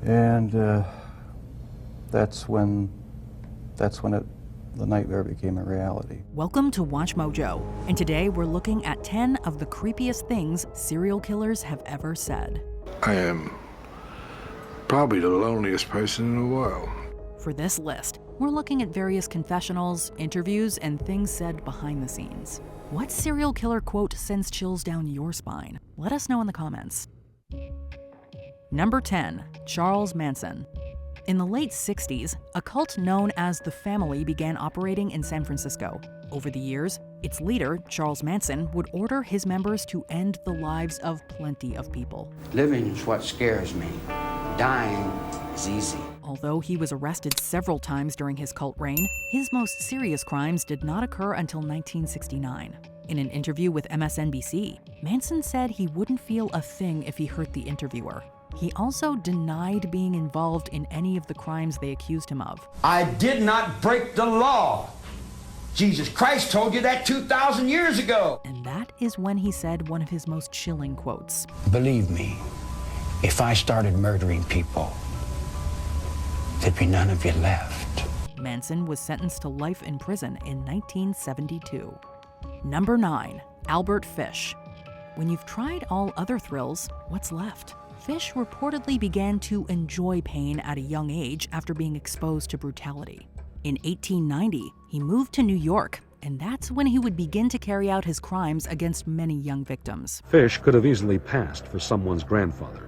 And that's when the nightmare became a reality. Welcome to Watch Mojo, and today we're looking at 10 of the creepiest things serial killers have ever said. I am probably the loneliest person in the world. For this list, we're looking at various confessionals, interviews, and things said behind the scenes. What serial killer quote sends chills down your spine? Let us know in the comments. Number 10, Charles Manson. In the late 60s, a cult known as The Family began operating in San Francisco. Over the years, its leader, Charles Manson, would order his members to end the lives of plenty of people. Living is what scares me. Dying is easy. Although he was arrested several times during his cult reign, his most serious crimes did not occur until 1969. In an interview with MSNBC, Manson said he wouldn't feel a thing if he hurt the interviewer. He also denied being involved in any of the crimes they accused him of. I did not break the law. Jesus Christ told you that 2,000 years ago. And that is when he said one of his most chilling quotes. Believe me, if I started murdering people, there'd be none of you left. Manson was sentenced to life in prison in 1972. Number 9, Albert Fish. When you've tried all other thrills, what's left? Fish reportedly began to enjoy pain at a young age after being exposed to brutality. In 1890, he moved to New York, and that's when he would begin to carry out his crimes against many young victims. Fish could have easily passed for someone's grandfather,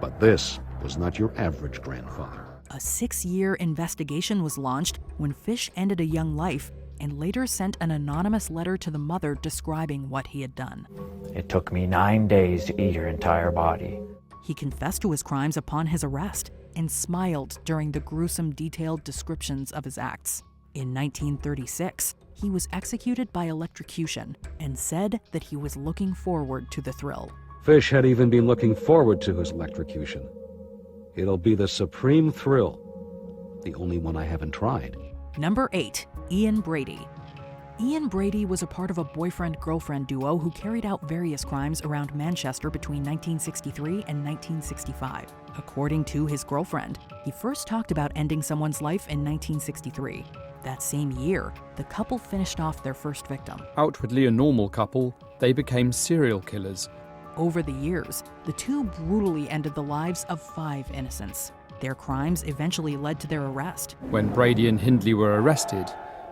but this was not your average grandfather. A 6-year investigation was launched when Fish ended a young life and later sent an anonymous letter to the mother describing what he had done. It took me 9 days to eat your entire body. He confessed to his crimes upon his arrest and smiled during the gruesome, detailed descriptions of his acts. In 1936, he was executed by electrocution and said that he was looking forward to the thrill. Fish had even been looking forward to his electrocution. It'll be the supreme thrill, the only one I haven't tried. Number 8, Ian Brady. Ian Brady was a part of a boyfriend-girlfriend duo who carried out various crimes around Manchester between 1963 and 1965. According to his girlfriend, he first talked about ending someone's life in 1963. That same year, the couple finished off their first victim. Outwardly a normal couple, they became serial killers. Over the years, the two brutally ended the lives of 5 innocents. Their crimes eventually led to their arrest. When Brady and Hindley were arrested,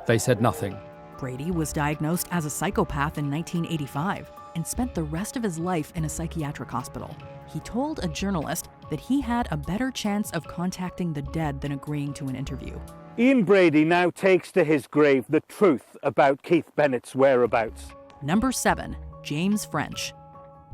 they said nothing. Brady was diagnosed as a psychopath in 1985 and spent the rest of his life in a psychiatric hospital. He told a journalist that he had a better chance of contacting the dead than agreeing to an interview. Ian Brady now takes to his grave the truth about Keith Bennett's whereabouts. Number 7, James French.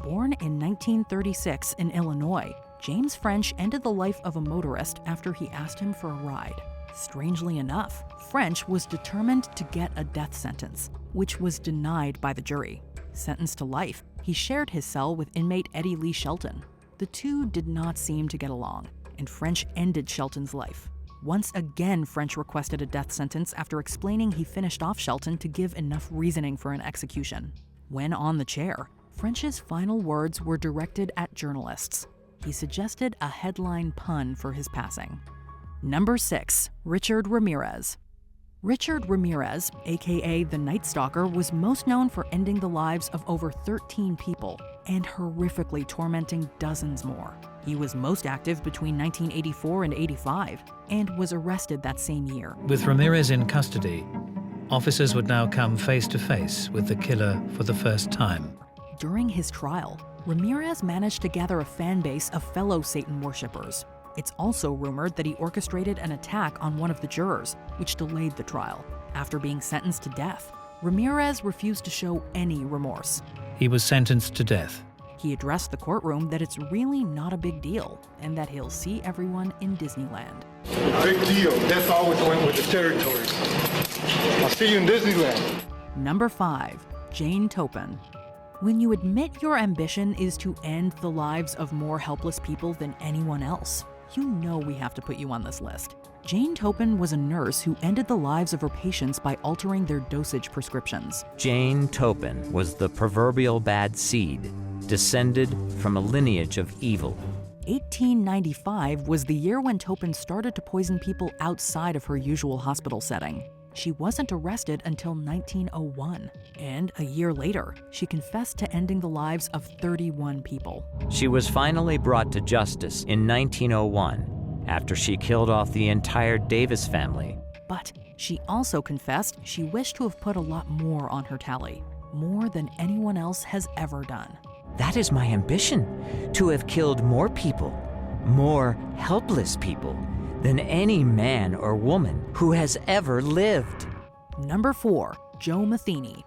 Born in 1936 in Illinois, James French ended the life of a motorist after he asked him for a ride. Strangely enough, French was determined to get a death sentence, which was denied by the jury. Sentenced to life, he shared his cell with inmate Eddie Lee Shelton. The two did not seem to get along, and French ended Shelton's life. Once again, French requested a death sentence after explaining he finished off Shelton to give enough reasoning for an execution. When on the chair, French's final words were directed at journalists. He suggested a headline pun for his passing. Number 6, Richard Ramirez. Richard Ramirez, aka the Night Stalker, was most known for ending the lives of over 13 people and horrifically tormenting dozens more. He was most active between 1984 and 85 and was arrested that same year. With Ramirez in custody, officers would now come face to face with the killer for the first time. During his trial, Ramirez managed to gather a fan base of fellow Satan worshippers. It's also rumored that he orchestrated an attack on one of the jurors, which delayed the trial. After being sentenced to death, Ramirez refused to show any remorse. He was sentenced to death. He addressed the courtroom that it's really not a big deal and that he'll see everyone in Disneyland. Big deal. That's always went with the territory. I'll see you in Disneyland. Number 5, Jane Topin. When you admit your ambition is to end the lives of more helpless people than anyone else, you know we have to put you on this list. Jane Topin was a nurse who ended the lives of her patients by altering their dosage prescriptions. Jane Topin was the proverbial bad seed, descended from a lineage of evil. 1895 was the year when Topin started to poison people outside of her usual hospital setting. She wasn't arrested until 1901, and a year later, she confessed to ending the lives of 31 people. She was finally brought to justice in 1901 after she killed off the entire Davis family. But she also confessed she wished to have put a lot more on her tally, more than anyone else has ever done. That is my ambition, to have killed more people, more helpless people, than any man or woman who has ever lived. Number 4, Joe Matheny.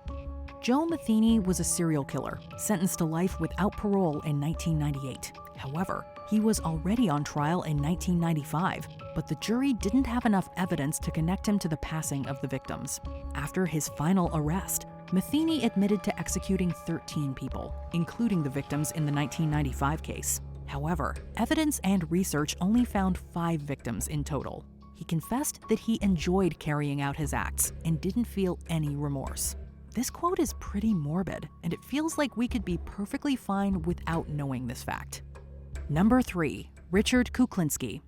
Joe Matheny was a serial killer, sentenced to life without parole in 1998. However, he was already on trial in 1995, but the jury didn't have enough evidence to connect him to the passing of the victims. After his final arrest, Matheny admitted to executing 13 people, including the victims in the 1995 case. However, evidence and research only found 5 victims in total. He confessed that he enjoyed carrying out his acts and didn't feel any remorse. This quote is pretty morbid, and it feels like we could be perfectly fine without knowing this fact. Number 3, Richard Kuklinski.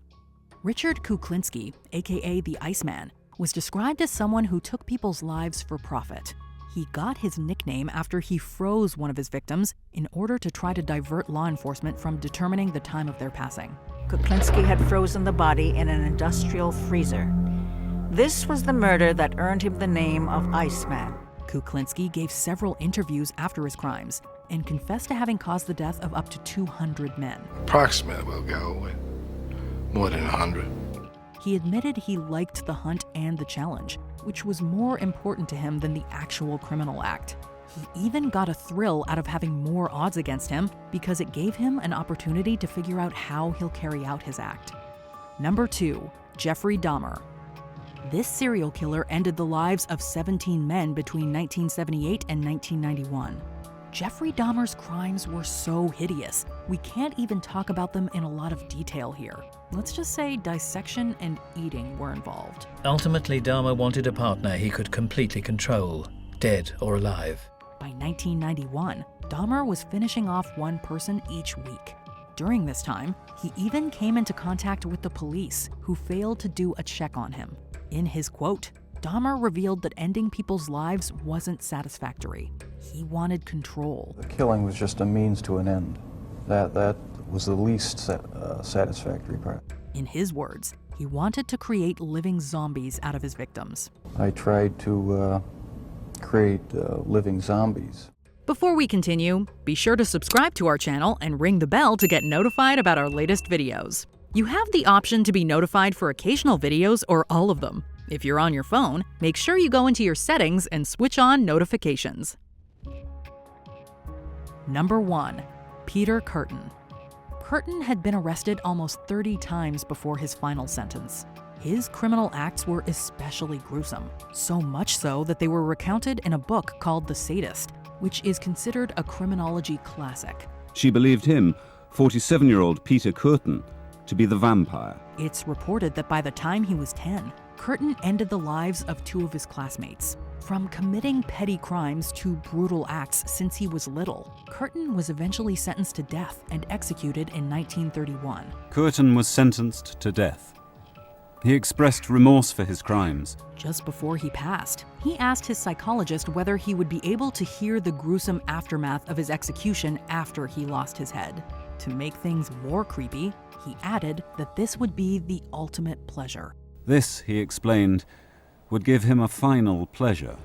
Richard Kuklinski, aka the Iceman, was described as someone who took people's lives for profit. He got his nickname after he froze one of his victims in order to try to divert law enforcement from determining the time of their passing. Kuklinski had frozen the body in an industrial freezer. This was the murder that earned him the name of Iceman. Kuklinski gave several interviews after his crimes and confessed to having caused the death of up to 200 men. Approximately, we'll go with more than 100. He admitted he liked the hunt and the challenge, which was more important to him than the actual criminal act. He even got a thrill out of having more odds against him because it gave him an opportunity to figure out how he'll carry out his act. Number 2, Jeffrey Dahmer. This serial killer ended the lives of 17 men between 1978 and 1991. Jeffrey Dahmer's crimes were so hideous, we can't even talk about them in a lot of detail here. Let's just say dissection and eating were involved. Ultimately, Dahmer wanted a partner he could completely control, dead or alive. By 1991, Dahmer was finishing off one person each week. During this time, he even came into contact with the police, who failed to do a check on him. In his quote, Dahmer revealed that ending people's lives wasn't satisfactory. He wanted control. The killing was just a means to an end. That was the least satisfactory part. In his words, he wanted to create living zombies out of his victims. I tried to create living zombies. Before we continue, be sure to subscribe to our channel and ring the bell to get notified about our latest videos. You have the option to be notified for occasional videos or all of them. If you're on your phone, make sure you go into your settings and switch on notifications. Number 1, Peter Curtin. Curtin had been arrested almost 30 times before his final sentence. His criminal acts were especially gruesome, so much so that they were recounted in a book called The Sadist, which is considered a criminology classic. She believed him, 47-year-old Peter Curtin, to be the vampire. It's reported that by the time he was 10, Curtin ended the lives of 2 of his classmates. From committing petty crimes to brutal acts since he was little, Curtin was eventually sentenced to death and executed in 1931. Curtin was sentenced to death. He expressed remorse for his crimes. Just before he passed, he asked his psychologist whether he would be able to hear the gruesome aftermath of his execution after he lost his head. To make things more creepy, he added that this would be the ultimate pleasure. This, he explained, would give him a final pleasure.